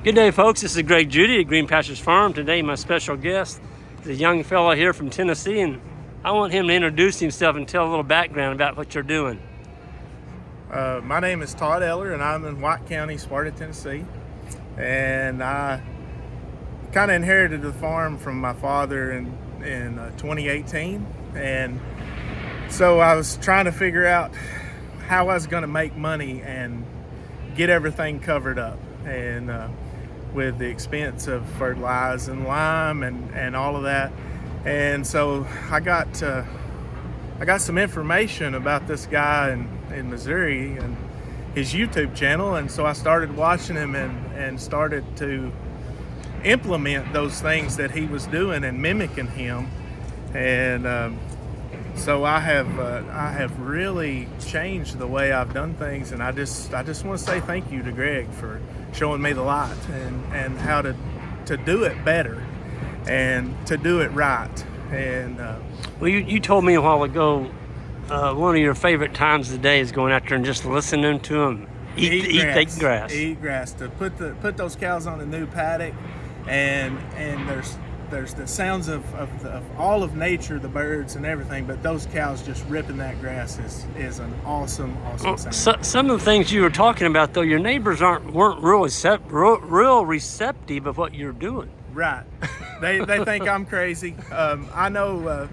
Good day, folks. This is Greg Judy at Green Pastures Farm. Today, my special guest is a young fellow here from Tennessee, and I want him to introduce himself and tell a little background about what you're doing. My name is Todd Eller, and I'm in White County, Sparta, Tennessee. And I kind of inherited the farm from my father in 2018. And so I was trying to figure out how I was going to make money and get everything covered up. And with the expense of fertilizer and lime and all of that. And so I got some information about this guy in Missouri and his YouTube channel, and so I started watching him and started to implement those things that he was doing and mimicking him. And so I have really changed the way I've done things, and I just want to say thank you to Greg for showing me the light and how to do it better and to do it right. And well, you told me a while ago one of your favorite times of the day is going out there and just listening to them eat grass. Eat grass. To put those cows on a new paddock, and there's the sounds of all of nature, the birds and everything, but those cows just ripping that grass is an awesome sound. Some of the things you were talking about, though, your neighbors weren't really real receptive of what you're doing. Right. They think I'm crazy. I know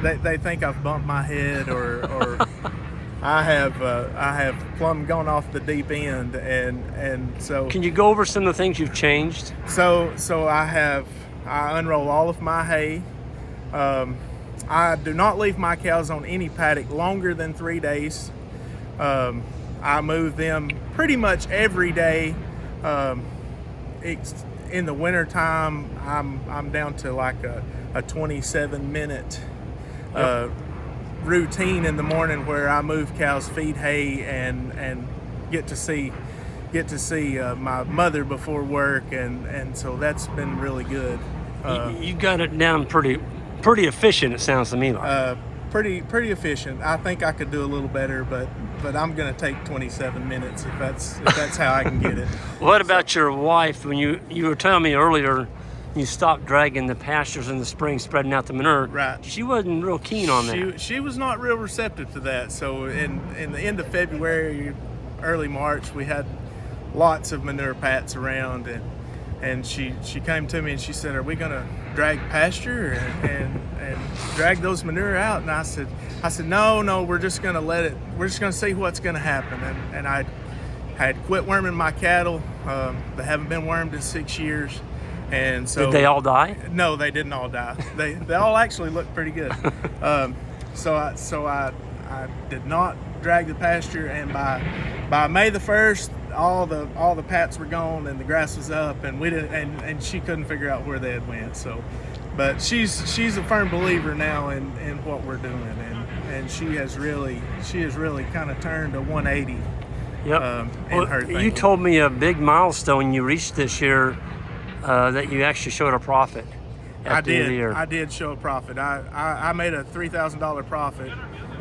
that they think I've bumped my head or I have plumb gone off the deep end, and so. Can you go over some of the things you've changed? So I unroll all of my hay. I do not leave my cows on any paddock longer than 3 days. I move them pretty much every day. In the winter time, I'm down to like a 27-minute routine in the morning where I move cows, feed hay, and get to see my mother before work, and so that's been really good. You got it down pretty efficient. It sounds to me like. Pretty efficient. I think I could do a little better, but I'm going to take 27 minutes if that's how I can get it. What about your wife? When you were telling me earlier, you stopped dragging the pastures in the spring, spreading out the manure. Right. She wasn't real keen on that. She was not real receptive to that. So in the end of February, early March, we had lots of manure pats around, and she came to me and she said, "Are we going to drag pasture and drag those manure out?" And I said, no, we're just going to let it. We're just going to see what's going to happen. And I had quit worming my cattle. They haven't been wormed in 6 years. And so did they all die? No, they didn't all die. They all actually look pretty good. So I did not drag the pasture, and by May the 1st, all the pats were gone and the grass was up, and we didn't, and she couldn't figure out where they had went. So, but she's a firm believer now in what we're doing, and she has really kind of turned a 180. Yep. In her thinking. You told me a big milestone you reached this year, that you actually showed a profit. I did show a profit. I made a $3,000 profit.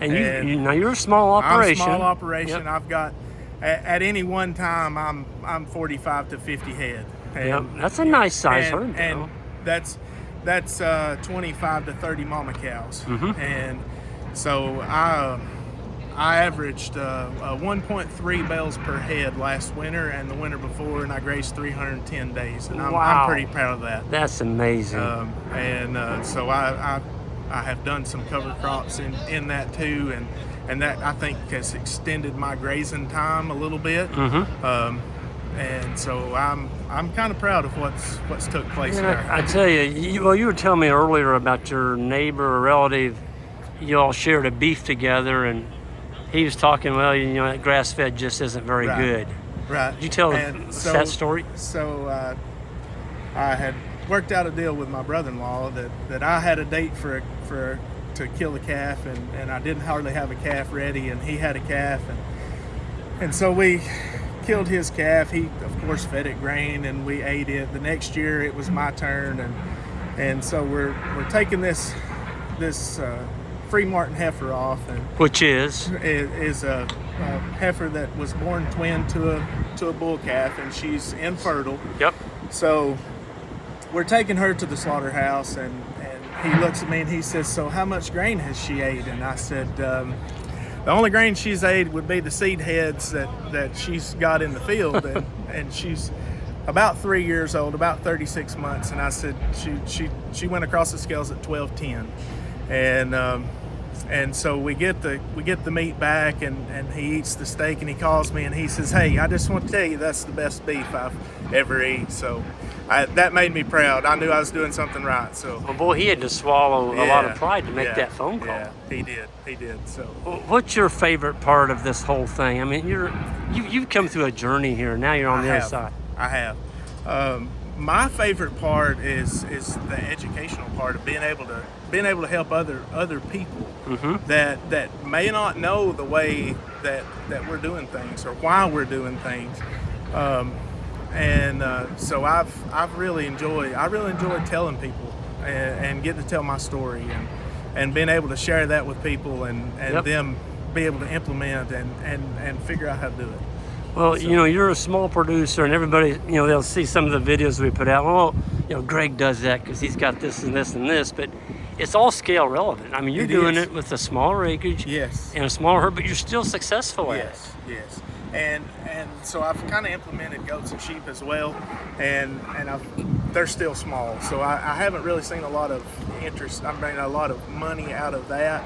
And now you're a small operation. I'm a small operation. Yep. I've got at any one time I'm 45 to 50 head. And, yep. That's a nice size herd. And that's 25 to 30 mama cows. Mm-hmm. And so I averaged 1.3 bales per head last winter and the winter before, and I grazed 310 days, and I'm pretty proud of that. That's amazing. So I have done some cover crops in that too, and that I think has extended my grazing time a little bit. Mm-hmm. And so I'm kind of proud of what's took place there. I tell you, you were telling me earlier about your neighbor or relative. You all shared a beef together, and he was talking, well, that grass-fed just isn't very good. Right. Did you tell that story? So I had worked out a deal with my brother-in-law that I had a date to kill a calf, and I didn't hardly have a calf ready, and he had a calf, and so we killed his calf. He, of course, fed it grain, and we ate it. The next year, it was my turn, and so we're taking this free Martin heifer off, and which is a heifer that was born twin to a bull calf, and she's infertile. Yep. So we're taking her to the slaughterhouse, and he looks at me and he says, "So how much grain has she ate?" And I said, "The only grain she's ate would be the seed heads that she's got in the field," and she's about 3 years old, about 36 months. And I said, she went across the scales at 12:10, and so we get the meat back, and he eats the steak, and he calls me and he says, "Hey, I just want to tell you that's the best beef I've ever eaten." So that made me proud. I knew I was doing something right. So, well, boy, he had to swallow a lot of pride to make that phone call. Yeah, he did. So, what's your favorite part of this whole thing? I mean, you've come through a journey here. Now you're on the other side. I have. My favorite part is the educational part of being able to help other people that may not know the way that we're doing things or why we're doing things. So I really enjoy telling people and getting to tell my story and being able to share that with people and them be able to implement and figure out how to do it. Well, so, you're a small producer, and everybody, they'll see some of the videos we put out. Well, Greg does that because he's got this and this and this, but it's all scale relevant. I mean, you're doing it with a smaller acreage, yes, and a smaller herd, but you're still successful at it. Yes. And so I've kind of implemented goats and sheep as well, and they're still small. So I haven't really seen a lot of interest. I'm bringing a lot of money out of that.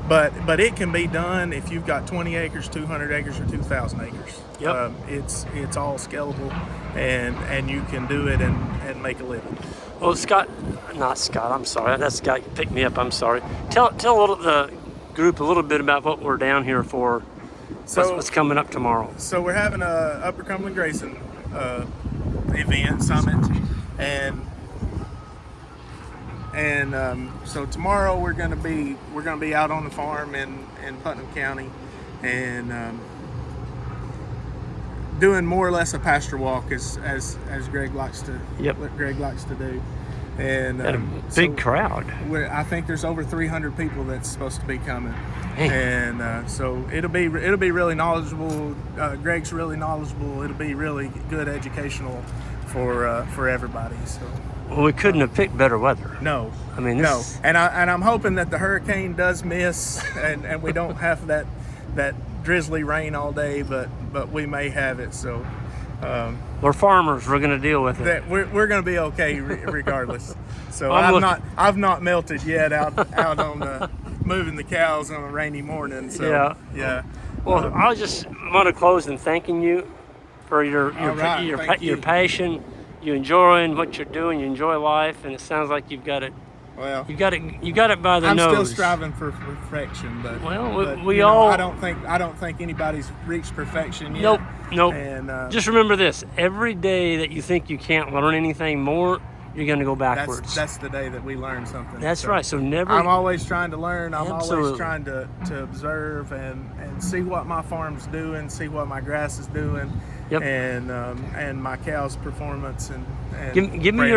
But it can be done if you've got 20 acres, 200 acres, or 2,000 acres. Yep. It's all scalable, and you can do it and make a living. Well, not Scott, I'm sorry. That Scott picked me up, I'm sorry. Tell the group a little bit about what we're down here for, what's coming up tomorrow. So we're having a Upper Cumberland Grazing event, summit, and so tomorrow we're gonna be out on the farm in Putnam County, and doing more or less a pasture walk as Greg likes to do, and a big crowd. I think there's over 300 people that's supposed to be coming. Man. And so it'll be really knowledgeable. Greg's really knowledgeable. It'll be really good educational for everybody. So. Well, we couldn't have picked better weather. No, I mean no, and I'm hoping that the hurricane does miss, and we don't have that drizzly rain all day, but we may have it. So we're farmers. We're going to deal with it. That we're going to be okay regardless. So I've not melted yet out on moving the cows on a rainy morning. So yeah. Well, I just want to close in thanking you for your passion. You enjoying what you're doing. You enjoy life, and it sounds like you've got it. Well, you got it by the nose. I'm still striving for perfection, but we all. I don't think anybody's reached perfection yet. Nope. And just remember this: every day that you think you can't learn anything more, you're going to go backwards. That's the day that we learn something. That's right. So never. I'm always trying to learn. I'm Absolutely. Always trying to observe and see what my farm's doing, see what my grass is doing. Yep. And my cow's performance and give me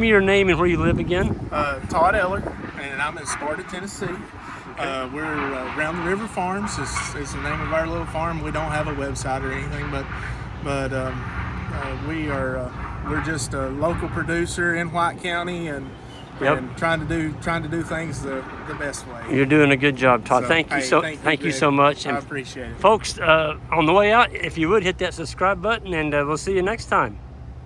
your name and where you live again. Todd Eller, and I'm in Sparta, Tennessee. Okay. We're Round the River Farms is the name of our little farm. We don't have a website or anything, but we're just a local producer in White County and trying to do things the best way. You're doing a good job, Todd. Thank you so much. And I appreciate it. Folks, on the way out, if you would hit that subscribe button, and we'll see you next time.